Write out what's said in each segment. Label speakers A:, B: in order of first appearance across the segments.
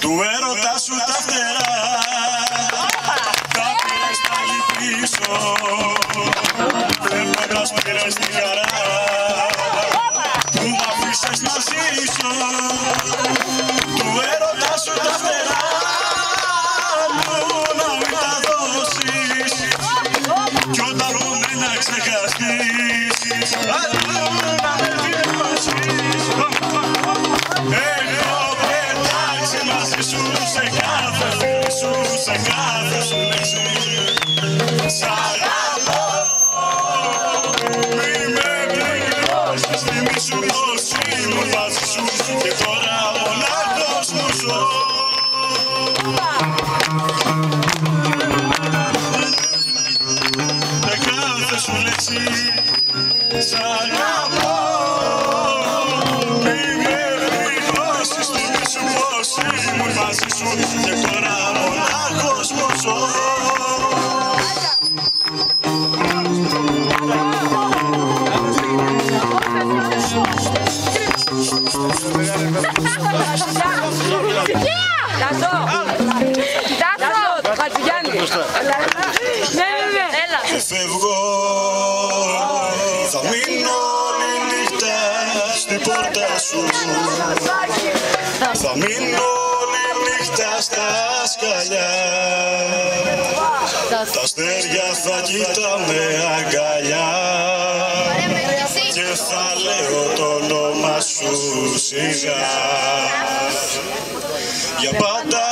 A: του έρωτα σου τα φτερά, τα πήρες πάλι πίσω, φεύγοντας πήρες τη χαρά, που μ' αφήσες να ζήσω, του έρωτα σου τα φτερά, μου να μην τα δώσεις, κι όταν πούμε να ξεχαστείς, αλλού να με διαβάσεις. Εγώ πετάξει μαζί σου σε κάθε φίλη σου, σε κάθε σου λέξη. Σ' αγαπώ, μη με πληρώσεις, θυμήσου πως ήμουν μαζί σου και τώρα μονάχος μου ζω. Με κάθε σου λέξη σ' αγαπώ, μη με πληρώσεις, θυμήσου πως ήμουν μαζί σου και τώρα μονάχος μου ζω.
B: Τάσο, Χατζηγιάννη.
A: Και φεύγω, θα μείνω όλη νύχτα στην πόρτα σου, θα μείνω όλη νύχτα στα σκαλιά, τα αστέρια θα κοιτάμε αγκαλιά και θα λέω το όνομα σου σιγά. Για πάντα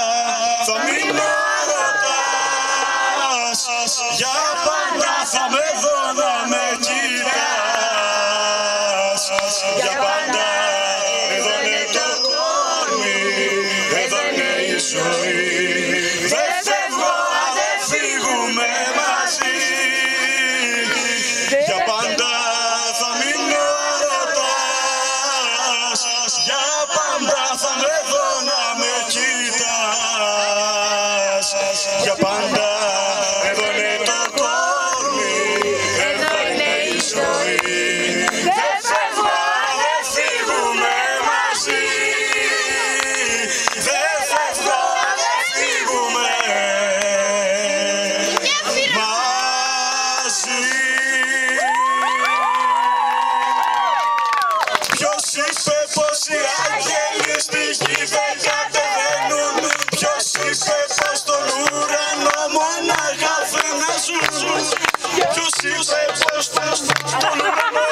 A: θα μείνω ρωτάς, για πάντα θα με δω να με κοιτάς. Για πάντα εδώ είναι το κόρμι, εδώ είναι η ζωή. Δεν φεύγω, δεν φύγουμε μαζί. Για πάντα θα μείνω ρωτάς, για πάντα θα με δω να με κοιτάς. Για πάντα εδώ είναι το κόρμι, εδώ είναι η ζωή. Δεν φεύγω, δεν φύγουμε μαζί. Δεν φεύγω, δεν φύγουμε μαζί. Ποιος είπε πως οι άγγελοι στη γη δεν κατεβαίνουν? Ποιος είπε πως στον ουρανό μονάχα φαινάζουν? Ποιος είπε πως στον ουρανό...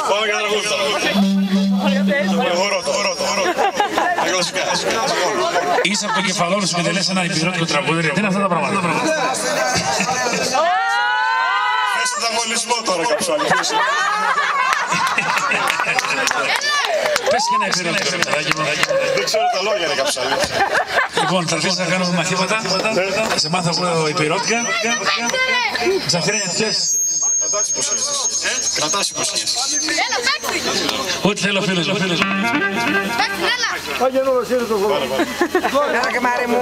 A: Πάμε και το χορό.
C: Είσαι από το κεφαλό σου και δεν λες ένα υπηρώτικο τραγούδι. Τι είναι αυτά τα πράγματα?
A: Θες ανταγωνισμό τώρα κάποιος άλλος.
C: Πες και ένα υπηρώτικο, ρε παιδάκι μου.
A: Δεν ξέρω τα λόγια, ρε κάποιος άλλος.
C: Λοιπόν, θα αρχίσει να κάνουμε μαθήματα. Θα σε μάθω από υπηρώτικα. Ζαφυρένια, τι θες?
A: Κρατάς υποσχέσεις. Κρατάς υποσχέσεις.
C: Ό,τι θέλω φίλος μου.
B: Έλα και Μάρη μου.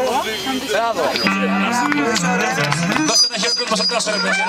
B: Μπράβο.
C: Δώστε ένα χειροκρότημα στο κάστρο, ρε παιδιά.